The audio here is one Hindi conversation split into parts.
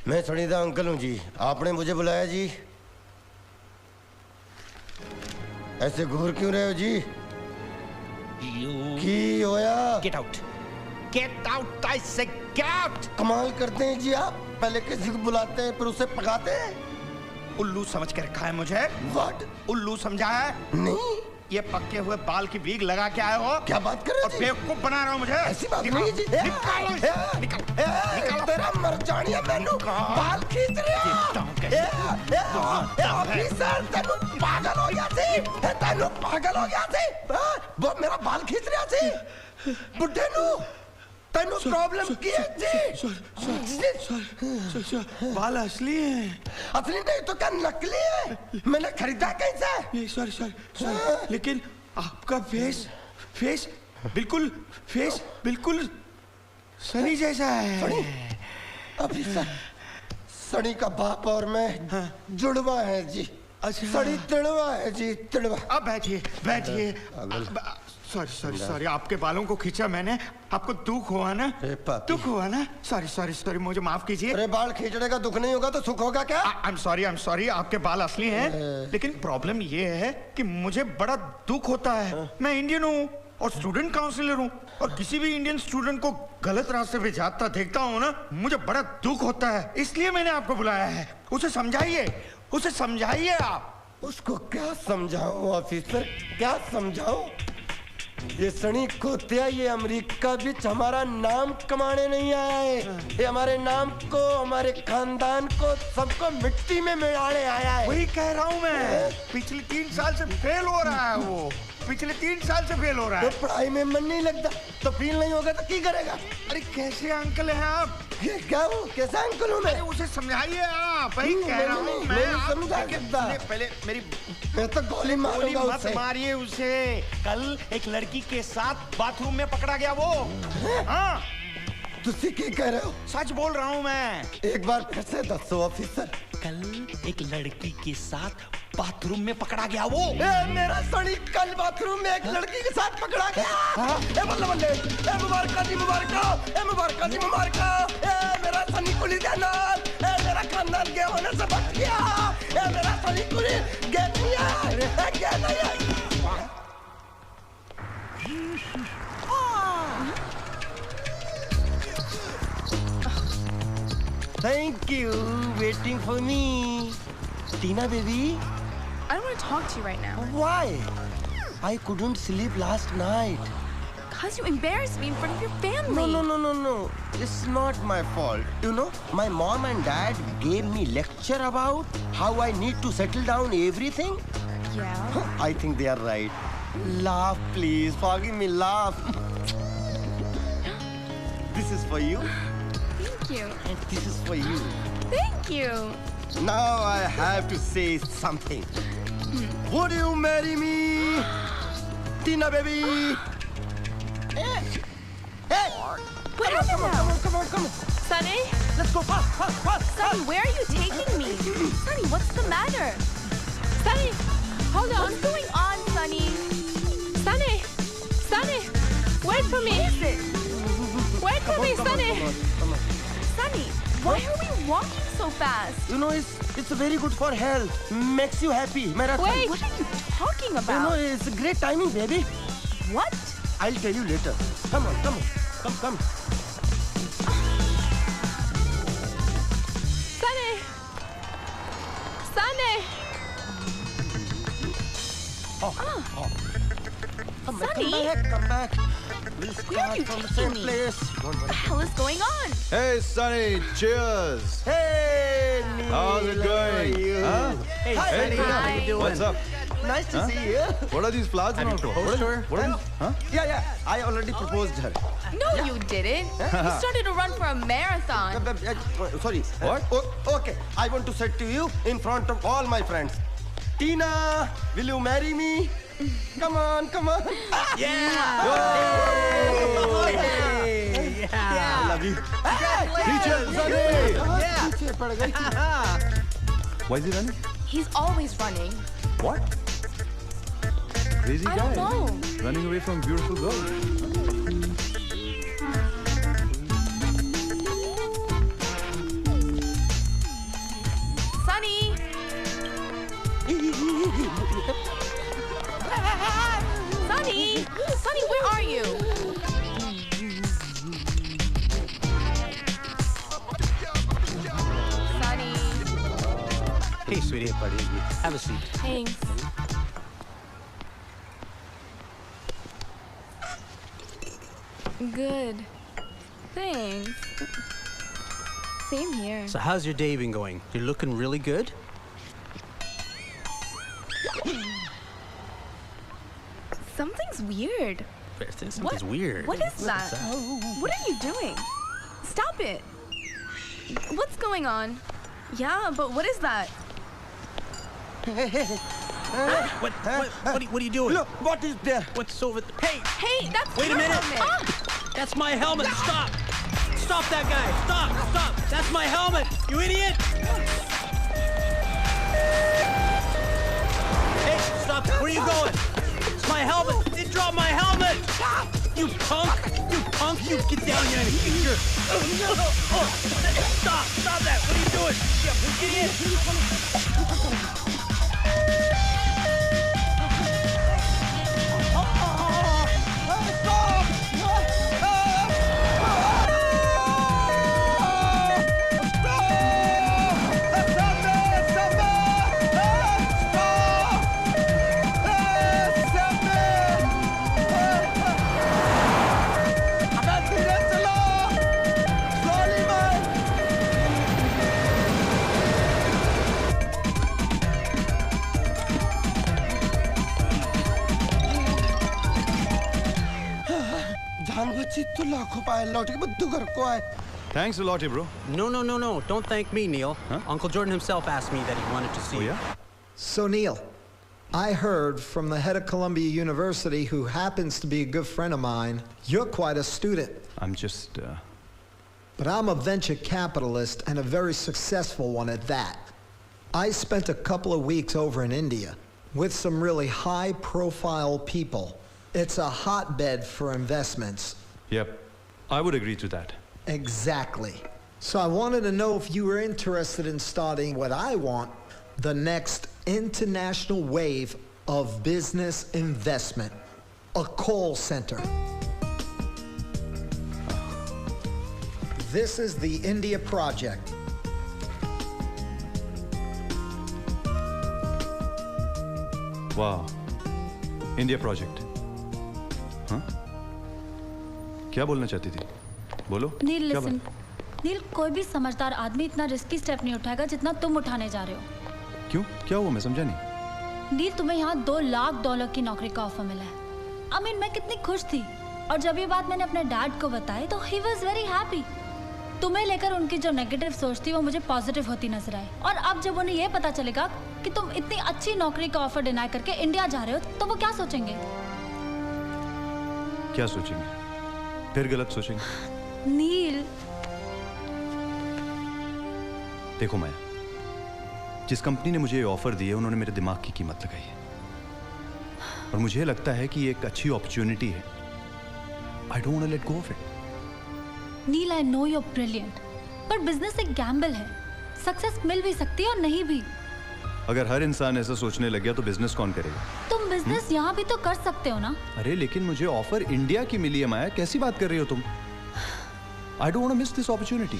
मैं सनीदा अंकल हूँ जी। आपने मुझे बुलाया जी? ऐसे घूर क्यों रहे हो जी? की होया? Get out! Get out! I say get out! कमाल करते हैं जी आप। पहले किसी को बुलाते हैं फिर उसे पकाते हैं। उल्लू समझ के रखा है मुझे? What? उल्लू समझा है? नहीं। ये पक्के हुए बाल की वीग लगा के आए हो? क्या बात कर रहे हो और बेवकूफ बना रहे हो मुझे? ऐसी बात नहीं जी। निकालो निकालो तेरा मरजानिया मैनू बाल खींच रहे हो। ऑफिसर तेनू पागल हो गया सी। तेनू पागल हो गया सी। वो मेरा बाल खींच रहा सी। बुड्ढे नू तेनू प्रॉब्लम की है जी? बाल असली है। असली नहीं तो क्या नकली है? मैंने खरीदा कहीं से? नहीं सॉरी लेकिन आपका फेस बिल्कुल सनी जैसा है। सनी? ऑफिसर सनी का बाप और मैं जुड़वा है जी। अच्छा। सनी तिड़वा है जी, तिड़वा। अब बैठिए सॉरी आपके बालों को खींचा मैंने। आपको दुख हुआ ना? दुख हुआ ना? सॉरी मुझे माफ कीजिए। अरे बाल खींचने का दुख नहीं होगा तो सुख होगा क्या? आई एम सॉरी आपके बाल असली हैं। लेकिन प्रॉब्लम ये है कि मुझे बड़ा दुख होता है। मैं इंडियन हूँ और स्टूडेंट काउंसिलर हूँ, और किसी भी इंडियन स्टूडेंट को गलत रास्ते पे जाता देखता हूँ ना, मुझे बड़ा दुख होता है। इसलिए मैंने आपको बुलाया है। उसे समझाइए आप। उसको क्या समझाऊं ऑफिसर, क्या समझाऊं? ये सनी खोतिया ये अमेरिका बीच हमारा नाम कमाने नहीं आया है। ये हमारे नाम को, हमारे खानदान को, सबको मिट्टी में मिलाने आया है। वही कह रहा हूँ मैं। पिछले 3 साल से फेल हो रहा है वो। पिछले 3 साल से फेल हो रहा है। तो पढ़ाई में मन नहीं लगता तो फेल नहीं होगा तो क्या करेगा? अरे कैसे अंकल हैं आप? ये क्या हूँ? कैसा अंकल हूँ मैं? अरे उसे समझाइए आप। वही कह रहा हूँ मैं। नहीं समझा सकता। पहले मेरी मैं तो गोली मारूंगा मत उसे। मारिए उसे। कल एक लड़की के साथ बाथरूम में पकड़ा गया वो। हाँ तुसी क्या कह रहे हो? सच बोल रहा हूँ मैं। एक बार फिर से दसो ऑफिसर। कल एक लड़की के साथ बाथरूम में पकड़ा गया वो। मेरा सनी कल बाथरूम में एक लड़की के साथ पकड़ा गया। बल्ले बल्ले, मुबारक जी मुबारक। मेरा सनी कुली का नाम, मेरा खानदान के होने से बच गया। मेरा सनी कुली गया नहीं है। Thank you, waiting for me. Tina baby. I don't want to talk to you right now. Why? I couldn't sleep last night. Because you embarrassed me in front of your family. No. It's not my fault. You know, my mom and dad gave me lecture about how I need to settle down everything. Yeah? I think they are right. Laugh, please. Forgive me, laugh. This is for you. Thank you. And this is for you. Thank you. Now I have to say something. Would you marry me? Tina baby. Hey. What happened now? Come on. Sunny? Let's go fast. Sunny, where are you taking me? Sunny, what's the matter? Sunny, hold on. What's going on, Sunny? Sunny, wait for me. What is it? Wait for me, Sunny. Come on. Sunny, why are we walking so fast? You know, it's very good for health. Makes you happy. Mera Wait, what are you talking You know, about? it's a great timing, baby. What? I'll tell you later. Come on. Come. Sunny! Sunny? Come back. We'll Where are start you from the taking same me? place. What the hell is going on? Hey, Sonny, cheers. Hey, Neil, How's it how are going? you? Huh? Hey, Hey, Sunny, Tina, how you doing? what's up? Nice to Huh? see you. What are these flowers and all? What are these? Huh? Yeah. I already proposed her. No, you didn't. You started to run for a marathon. Sorry. What? Okay. I want to say to you in front of all my friends. Tina, will you marry me? Come on. Yeah! I love you. Teacher, Sonny! पीछे पड़ गई. Why is he running? He's always running. What? Crazy I guy. don't know. Running away from beautiful girls. Hey, sweetie, buddy. Have a seat. Thanks. Good. Thanks. Same here. So how's your day been going? You're looking really good. Something's weird. Something's weird. What is that? What are you doing? Stop it. What's going on? Yeah, but what is that? What are you doing? Look, what is there? What's over Hey! Hey, that's Wait a your minute. helmet. Ah! That's my helmet. Stop! Stop that guy! Stop! That's my helmet! You idiot! Hey, stop! Where are you going? It's my helmet! They dropped my helmet! You punk! You get down here and get your... Stop that! What are you doing? You idiot! जान बची तो लाखों पाए लौट के बुद्धू घर को आए Thanks a lot, bro. No. Don't thank me, Neil. Huh? Uncle Jordan himself asked me that he wanted to see Oh, you. yeah? So, Neil, I heard from the head of Columbia University, who happens to be a good friend of mine, you're quite a student. I'm just, But I'm a venture capitalist and a very successful one at that. I spent a couple of weeks over in India with some really high-profile people. It's a hotbed for investments. Yep. I would agree to that. Exactly. So I wanted to know if you were interested in starting what I want, the next international wave of business investment, a call center. This is the India project. Wow. India project. हाँ? क्या बोलना चाहती थी? बोलो. नील क्या लिसन बात? नील कोई भी समझदार आदमी इतना रिस्की स्टेप नहीं उठाएगा जितना तुम उठाने जा रहे हो. क्यों? क्या हुआ? मैं समझा नहीं. नील तुम्हें यहाँ $2 लाख की नौकरी का ऑफर मिला है. मैं कितनी खुश थी और जब ये बात मैंने अपने डैड को बताई तो ही वॉज वेरी हैप्पी. तुम्हें लेकर उनकी जो नेगेटिव सोच थी वो मुझे पॉजिटिव होती नजर आई. और अब जब उन्हें ये पता चलेगा कि तुम इतनी अच्छी नौकरी का ऑफर डिनाई करके इंडिया जा रहे हो तो वो क्या सोचेंगे? क्या सोचेंगे? फिर गलत सोचेंगे. नील देखो माया, जिस कंपनी ने मुझे ये ऑफर दी है उन्होंने मेरे दिमाग की कीमत लगाई है और मुझे लगता है कि ये एक अच्छी अपॉर्चुनिटी है. I don't want to let go off it. Neel I know you are brilliant पर बिजनेस एक गैम्बल है. सक्सेस मिल भी सकती है और नहीं भी. अगर हर इंसान ऐसा सोचने लग गया तो बिजनेस कौन करेगा? तुम बिजनेस यहाँ भी तो कर सकते हो ना. अरे लेकिन मुझे ऑफर इंडिया की मिली है माया. कैसी बात कर रही हो तुम? I don't want to miss this opportunity.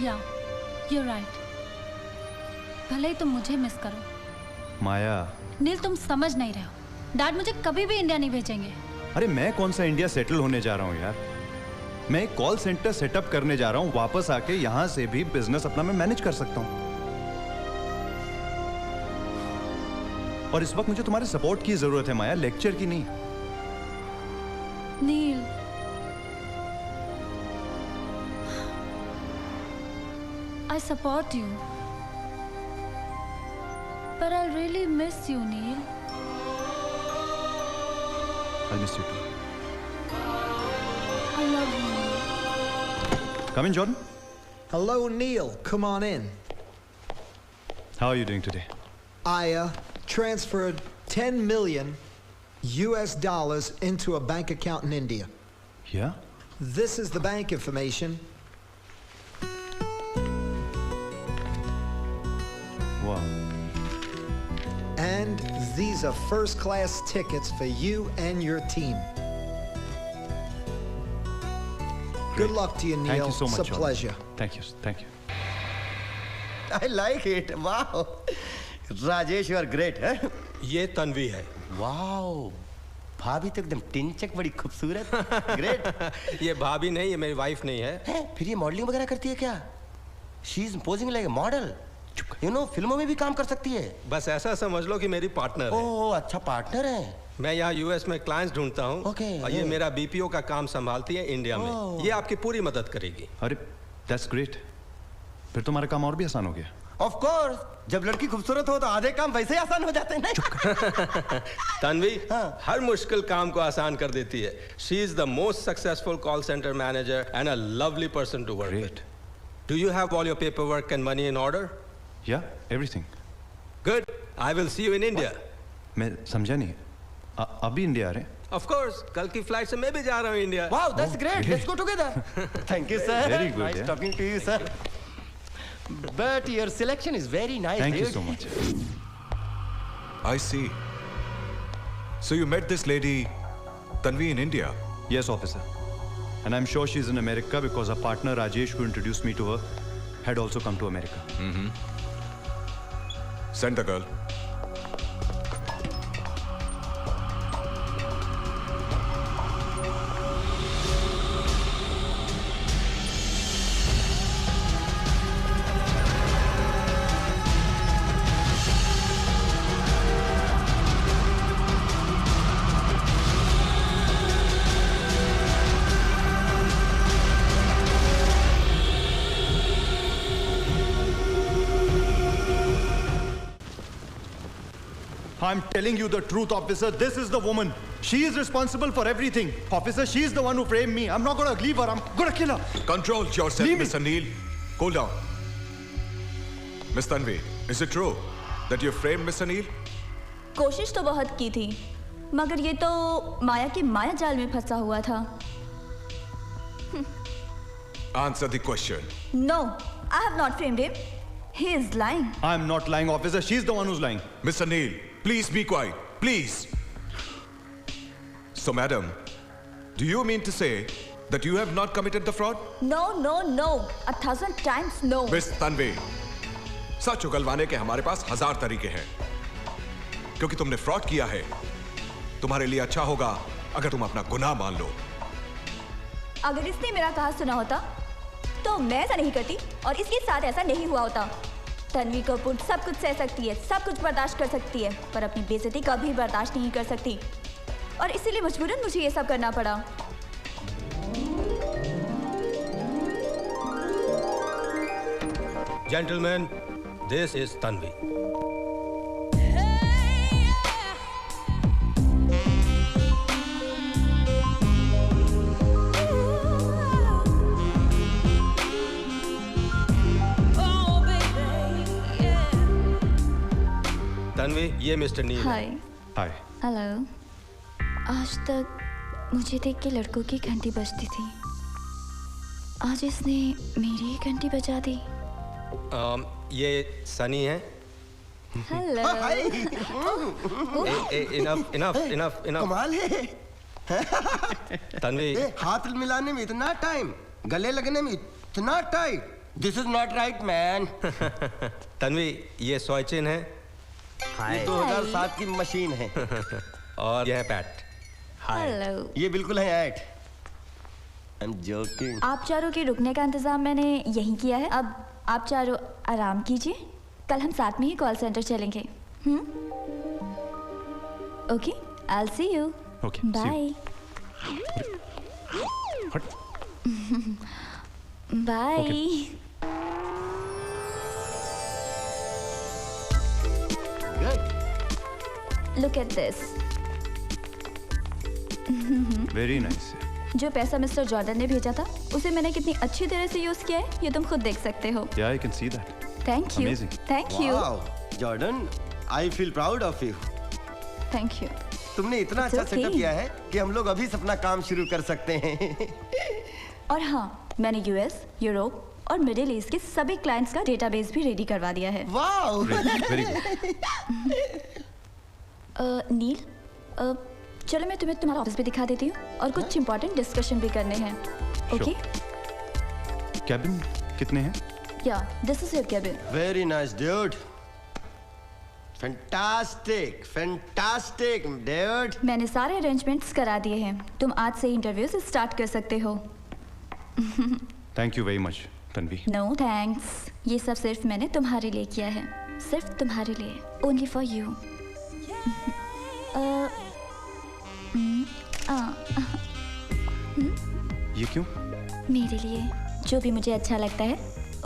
Yeah you right. भले ही तुम मुझे मिस करो. माया. नील तुम समझ नहीं रहे हो. डैड मुझे कभी भी इंडिया नहीं भेजेंगे. अरे मैं कौन सा इंडिया सेटल होने जा रहा हूँ यार. मैं एक कॉल सेंटर सेटअप करने जा रहा हूँ. वापस आके यहाँ से भी बिजनेस अपना मैं मैनेज कर सकता हूँ. और इस वक्त मुझे तुम्हारे सपोर्ट की जरूरत है माया, लेक्चर की नहीं. नील I support you. But I really miss you, Neil. I'll miss you too. I love you. Come in, Jordan. Hello, Neil. Come on in. How are you doing today? I transferred 10 million US dollars into a bank account in India. Yeah? This is the bank information. Wow. And these are first-class tickets for you and your team. Good luck to you, Neil. Thank you so much, It's a Jordan. pleasure. Thank you. Thank you. I like it. Wow. Rajesh, you are great, हैं? ये तन्वी है। Wow. भाभी तो एकदम टिंचक, बड़ी खूबसूरत। Great. ये भाभी नहीं, ये मेरी वाइफ नहीं है। फिर ये मॉडलिंग वगैरह करती है क्या? She is posing like a model. You know, फिल्मों में भी काम कर सकती है। बस ऐसा समझ लो कि मेरी पार्टनर है। ओह, अच्छा पार्टनर है। मैं यहाँ यूएस में क्लाइंट्स ढूंढता हूँ। Okay, और ये मेरा बीपीओ का काम संभालती है इंडिया में। ये आपकी पूरी मदद करेगी। अरे दैट्स ग्रेट, फिर तुम्हारा काम और भी आसान हो गया। Of course, जब लड़की खूबसूरत हो तो आधे काम वैसे ही आसान हो जाते हैं ना। तन्वी हर मुश्किल काम को आसान कर देती है। She is the most successful call centre manager and a lovely person to work with. Do you have all your paper work and money in order? Yeah everything. Good, I will see you in India. मैं समझा नहीं, अभी इंडिया आ रहे हैं? ऑफ कोर्स, कल की फ्लाइट से मैं भी जा रहा हूँ India. Wow, that's great. Let's go together. Thank you, sir. Very good, Nice yeah. talking to you, sir. But your selection is very nice. Thank you dude. so much. I see. So you met this lady, Tanvi, in India? Yes, officer. And I'm sure she's in America because her partner Rajesh, who introduced me to her, had also come to America. Send the girl. I'm telling you the truth, officer. This is the woman. She is responsible for everything. Officer, she is the one who framed me. I'm not gonna leave her. I'm gonna kill her. Control yourself, Leave me. Miss Anil. Cool down. Miss Tanvi, is it true that you framed Miss Anil? कोशिश तो बहुत की थी, मगर ये तो माया के माया जाल में फंसा हुआ था। Answer the question. No, I have not framed him. He is lying. I'm not lying, officer. She's the one who's lying. Miss Anil, please be quiet. Please. So, madam, do you mean to say that you have not committed the fraud? No, no, no. 1,000 times no. Miss Tanvi, सच उगलवाने के हमारे पास 1000 तरीके हैं। क्योंकि तुमने फ्रॉड किया है, तुम्हारे लिए अच्छा होगा अगर तुम अपना गुनाह मान लो। अगर इसने मेरा कहा सुना होता तो मैं ऐसा नहीं करती और इसके साथ ऐसा नहीं हुआ होता। तन्वी कपूर सब कुछ सह सकती है, सब कुछ बर्दाश्त कर सकती है, पर अपनी बेइज्जती कभी बर्दाश्त नहीं कर सकती और इसीलिए मजबूरन मुझे ये सब करना पड़ा। Gentlemen, this is Tanvi. Tanvi, ये मिस्टर नील। हाय। Hi. हेलो। आज तक मुझे देख के लड़कों की घंटी बजती थी, आज इसने मेरी ही घंटी बजा दी। ये सनी है। हेलो। इनफ। कमाल है। तन्वी, हाथ मिलाने में इतना टाइम, गले लगने में इतना tight. This is not right man. Tanvi, ये सोयचिन है। ये 2007 की मशीन है। और यह है पैट। हेलो। ये बिल्कुल है ऐट। I am joking. आप चारों के रुकने का इंतजाम मैंने यहीं किया है, अब आप चारों आराम कीजिए, कल हम साथ में ही कॉल सेंटर चलेंगे। Okay, I will see you. Okay, see you. Bye. Bye. Look at this. Very nice. जो पैसा मिस्टर जॉर्डन ने भेजा था उसे मैंने कितनी अच्छी तरह से यूज किया है ये तुम खुद देख सकते हो। Yeah, I can see that. Thank you. Amazing. Thank you. Wow, Jordan, I feel proud of you. Thank you. तुमने इतना अच्छा okay. सेटअप किया है कि हम लोग अभी से अपना काम शुरू कर सकते हैं। और हाँ, मैंने यूएस, यूरोप और मिडिल ईस्ट के सभी क्लाइंट्स का डेटाबेस भी रेडी करवा दिया है। वाओ। Very good. नील, चलो मैं तुम्हें तुम्हारा ऑफिस भी दिखा देती हूँ और कुछ इंपॉर्टेंट डिस्कशन भी करने हैं। ओके? Cabin कितने हैं? Yeah, this is your cabin. Very nice, dude. Fantastic, fantastic, dude. मैंने सारे अरेंजमेंट्स करा दिए हैं. तुम आज से इंटरव्यू से स्टार्ट कर सकते हो. Thank you very much Tanvi. No thanks. ये सब सिर्फ मैंने तुम्हारे लिए किया है. सिर्फ तुम्हारे लिए. Only for you. ये क्यों? मेरे लिए जो भी मुझे अच्छा लगता है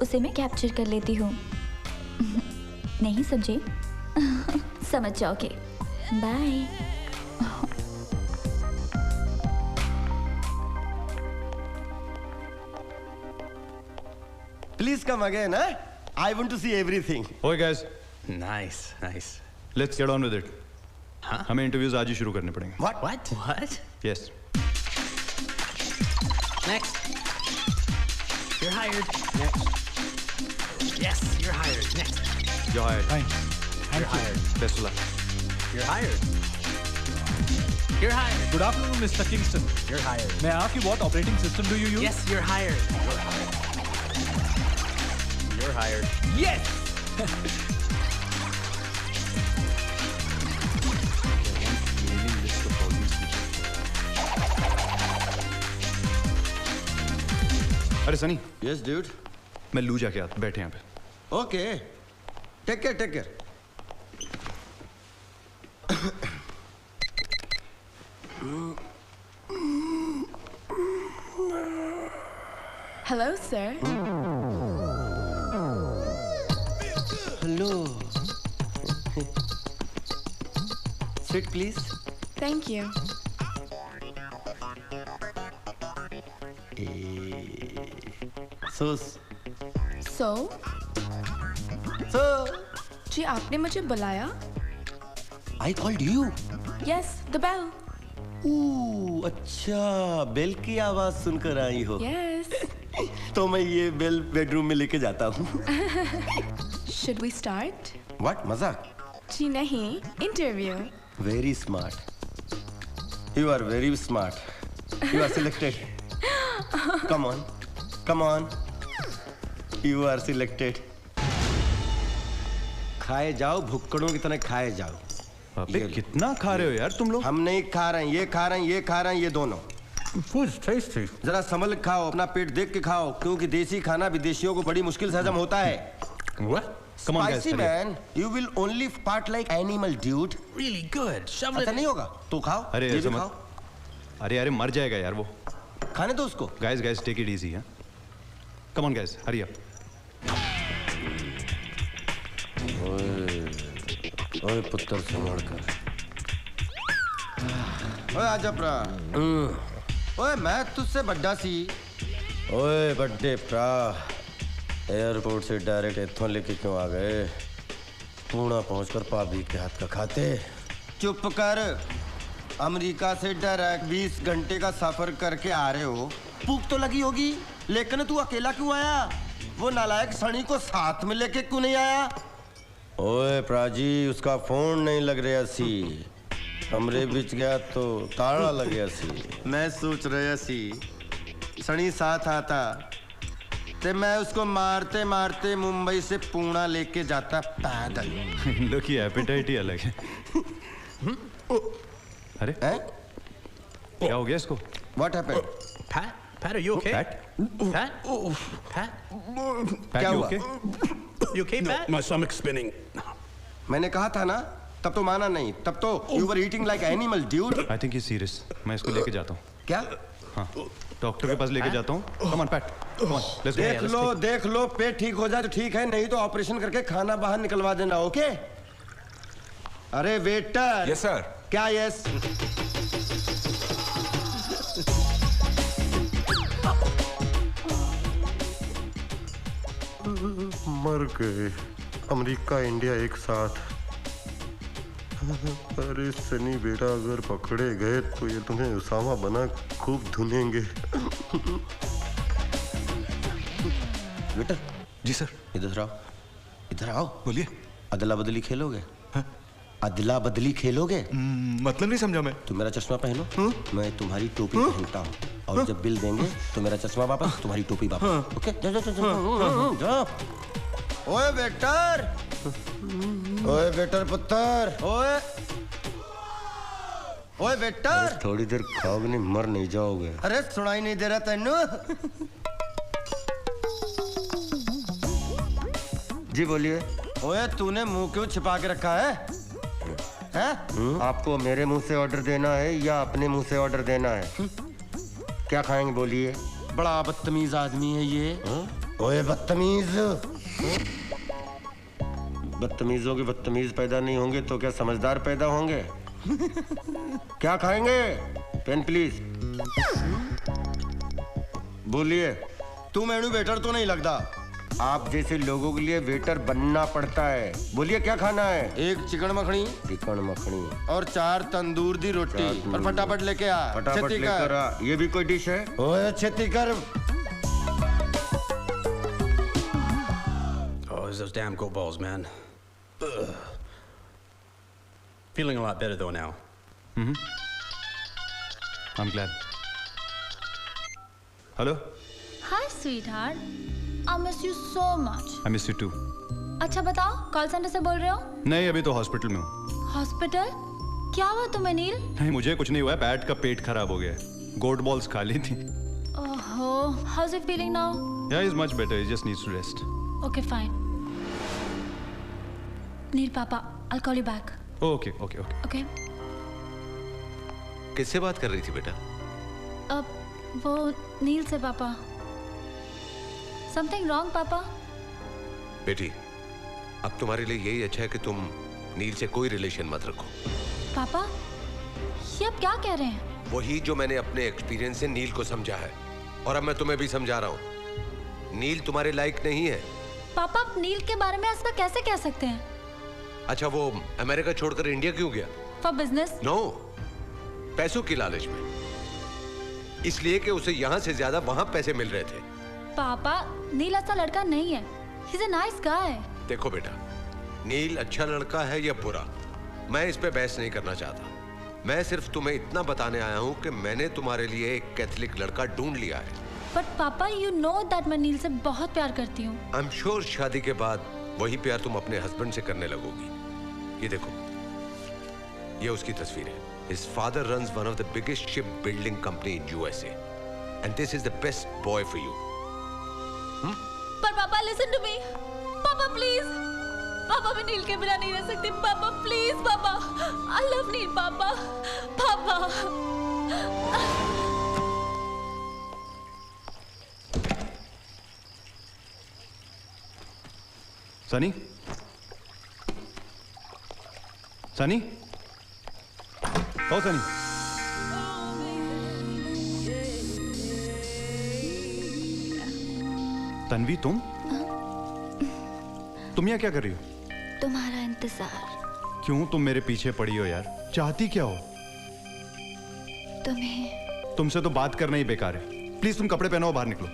उसे मैं कैप्चर कर लेती हूँ. नहीं समझे? समझ जाओगे. Bye. Please come again, huh? I want to see everything. ओए guys. Nice nice. Let's get on with it. हमें इंटरव्यूज आज ही शुरू करने पड़ेंगे. What? Yes. Next. You're hired. Next. Yes, you're hired. Next. You're hired. You're hired. Best of luck. You're hired. You're hired. Good afternoon, Mr. Kingston. You're hired. May I ask you what operating system do you use? Yes, you're hired. You're hired. Yes! अरे सनी. Yes, dude. मैं लू जाके आता. बैठे यहाँ पे. Okay. Take care, take care. Hello, sir. Hello. Sit, please. Thank you. So. जी आपने मुझे बुलाया? I called you. Yes, the bell. अच्छा, बेल की आवाज सुनकर आई हो. Yes. तो मैं ये बेल बेडरूम में लेके जाता हूँ. Should we start? What? मजाक? जी नहीं, interview. Very smart. You are very smart. You are selected. Come on. Come on. You are selected. खाए जाओ, भुक्कड़ों की तरह खाए जाओ. अबे कितना खा रहे हो यार तुम लोग? हम नहीं खा रहे हैं, ये खा रहे हैं, ये खा रहे हैं, ये दोनों. Food's tasty. जरा संभल के खाओ, अपना पेट देख के खाओ, क्योंकि देसी खाना विदेशियों को बड़ी मुश्किल से हजम होता है. What? Come on, guys, Spicy man, you will only fart like animal, dude. Really good. Shove it. ऐसा नहीं होगा. तो खाओ. अरे ये ऐसे भी मत. खाओ. अरे मर जाएगा यार वो. खाने दो उसको. Guys, take it easy, huh? Come on, guys, hurry up. ओए पुत्र संभाल कर. ओए आजा प्रा. ओए मैं तुझसे बड्डा सी. ओए बड्डे प्रा. एयरपोर्ट से डायरेक्ट इत्थों लेके क्यों आ गए? पूना पहुंचकर भाभी के हाथ का खाते. चुप कर. अमेरिका से डायरेक्ट 20 घंटे का सफर करके आ रहे हो. भूख तो लगी होगी, लेकिन तू अकेला क्यों आया? वो नालायक सनी को साथ में लेके क्यों नहीं आया? ओए प्राजी, उसका फोन नहीं लग रहा सी. कमरे बिच गया तो ताला लग गया सी. मैं सोच रहा सी सनी साथ आता ते मैं उसको मारते मारते मुंबई से पुणे लेके जाता पैदल. लोग की एपेटाइट ही अलग है. अरे क्या हो गया इसको? What happened? Pat, are you okay? Pat? Pat? क्या हुआ? You okay, Pat? My stomach's spinning. मैंने कहा था ना, तब तो माना नहीं. तब तो you were eating like animal, dude. I think he's serious. मैं इसको लेके जाता हूँ. क्या? हाँ, डॉक्टर के पास लेके जाता हूँ. Come on, Pat. Come on, let's go. देख लो, पेट ठीक हो जाए तो ठीक है, नहीं तो ऑपरेशन करके खाना बाहर निकलवा देना. ओके? अरे वेटर. Yes sir. क्या यस? मर गए. अमेरिका इंडिया एक साथ. अरे सनी बेटा, अगर पकड़े गए तो ये तुम्हें उसामा बना खूब धुनेंगे. बेटा. जी सर. इधर आओ. इधर आओ. बोलिए. अदला बदली खेलोगे? अदला बदली खेलोगे? मतलब नहीं समझा मैं। तुम मेरा चश्मा पहनो, मैं तुम्हारी टोपी पहनता हूँ, और जब बिल देंगे तो मेरा चश्मा वापस, तुम्हारी टोपी वापस। ओके? जाओ। ओए वेटर, ओए वेटर पुत्र, ओए वेटर। थोड़ी देर खाओगे नहीं मर नहीं जाओगे। अरे सुनाई नहीं दे रहा तेनू? जी बोलिए। ओए तूने मुंह क्यों छिपा के रखा है? आपको मेरे मुंह से ऑर्डर देना है या अपने मुंह से ऑर्डर देना है? क्या खाएंगे बोलिए। बड़ा बदतमीज आदमी है ये। ओए बदतमीज। बदतमीज होगे, बदतमीज पैदा नहीं होंगे तो क्या समझदार पैदा होंगे? क्या खाएंगे? Pen please. बोलिए। तू मेनू वेटर तो नहीं लगता। आप जैसे लोगों के लिए वेटर बनना पड़ता है। बोलिए क्या खाना है? एक चिकन मखनी। चिकन मखनी और 4 तंदूर दी रोटी। और फटाफट लेके आ। फटाफट लेकर आ। ये भी कोई डिश है? ओए छेती कर। Oh, it's those damn goat balls, man. Ugh. Feeling a lot better though now. I'm glad. Hello? Hi, sweetheart. I miss you so much. I miss you too. अच्छा बताओ, कॉल सेंटर से बोल रहे हो? नहीं, अभी तो हॉस्पिटल में हूँ। हॉस्पिटल? क्या हुआ तुम्हें नील? नहीं, मुझे कुछ नहीं हुआ है, बैट का पेट खराब हो गया है। गोट बॉल्स खा ली थी। ओहो, how's he feeling now? Yeah, he's much better. He just needs to rest. Okay, fine. नील पापा, I'll call you back. Okay. Okay. किससे बात कर रही थी बेटा? अब वो नील से पापा। Something wrong, पापा? बेटी, अब तुम्हारे लिए यही अच्छा है कि तुम नील से कोई रिलेशन मत रखो। पापा, ये अब क्या कह रहे हैं? वही जो मैंने अपने एक्सपीरियंस से नील को समझा है, और अब मैं तुम्हें भी समझा रहा हूँ। नील तुम्हारे लायक नहीं है। पापा, आप नील के बारे में ऐसा कैसे कह सकते हैं? अच्छा, वो अमेरिका छोड़कर इंडिया क्यों गया? For business? नो, पैसों की लालच में। इसलिए कि उसे यहाँ से ज्यादा वहाँ पैसे मिल रहे थे। पापा, नील ऐसा लड़का नहीं है। He's a nice guy. देखो बेटा, नील अच्छा लड़का है या बुरा, मैं इस पे बहस नहीं करना चाहता। मैं सिर्फ तुम्हें इतना बताने आया हूँ कि मैंने तुम्हारे लिए एक कैथलिक लड़का ढूंढ लिया है। But पापा, you know that मैं नील से बहुत प्यार करती हूँ। I'm sure शादी के बाद वही प्यार तुम अपने हस्बैंड से करने लगोगी। ये देखो, ये उसकी तस्वीर है। His father runs one of the biggest shipbuilding company in USA, and this is the best boy for you. पर पापा, listen to me. पापा प्लीज, पापा मैं नील के बिना नहीं रह सकती। पापा प्लीज, पापा, I love नील। पापा, पापा। सनी, सनी, ओ सनी। तन्वी, तुम यहाँ क्या कर रही हो? तुम्हारा इंतजार। क्यों तुम मेरे पीछे पड़ी हो यार? चाहती क्या हो? तुम्हें। तुमसे तो बात करना ही बेकार है। प्लीज तुम कपड़े पहनो, बाहर निकलो।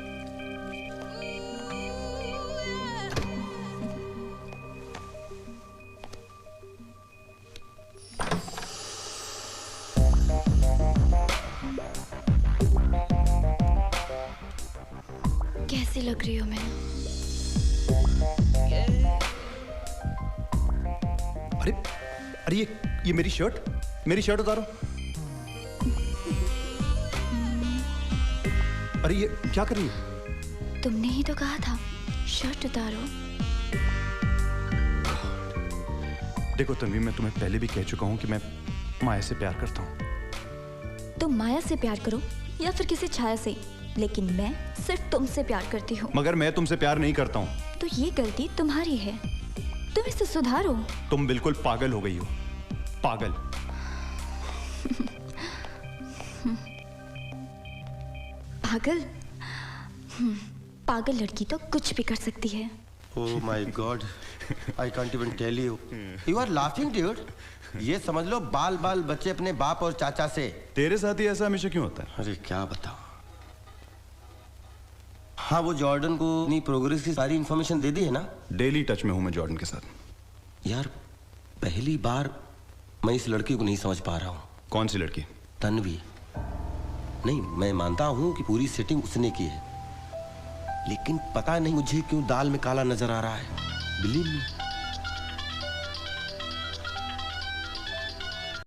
कैसी लग रही हो मैं? अरे ये मेरी शर्ट उतारो। अरे ये क्या कर रही हो? तुमने ही तो कहा था शर्ट उतारो। देखो तन्वी, मैं तुम्हें पहले भी कह चुका हूं कि मैं माया से प्यार करता हूं। तुम माया से प्यार करो या फिर किसी छाया से, लेकिन मैं सिर्फ तुमसे प्यार करती हूँ। मगर मैं तुमसे प्यार नहीं करता हूँ। तो ये गलती तुम्हारी है, तुम इसे सुधारो। तुम बिल्कुल पागल हो गई हो, पागल। पागल? पागल लड़की तो कुछ भी कर सकती है। Oh my God, I can't even tell you. You are laughing, dude. ये समझ लो बाल बाल बच्चे अपने बाप और चाचा से। तेरे साथ ही ऐसा हमेशा क्यों होता है? अरे क्या बताऊं। हाँ, वो जॉर्डन को अपनी प्रोग्रेस की सारी इंफॉर्मेशन दे दी है ना? डेली टच में हूं मैं जॉर्डन के साथ। यार पहली बार मैं इस लड़की को नहीं समझ पा रहा हूँ। कौन सी लड़की? तन्वी। नहीं, मैं मानता हूँ कि पूरी सेटिंग उसने की है, लेकिन पता नहीं मुझे क्यों दाल में काला नजर आ रहा है। Believe me.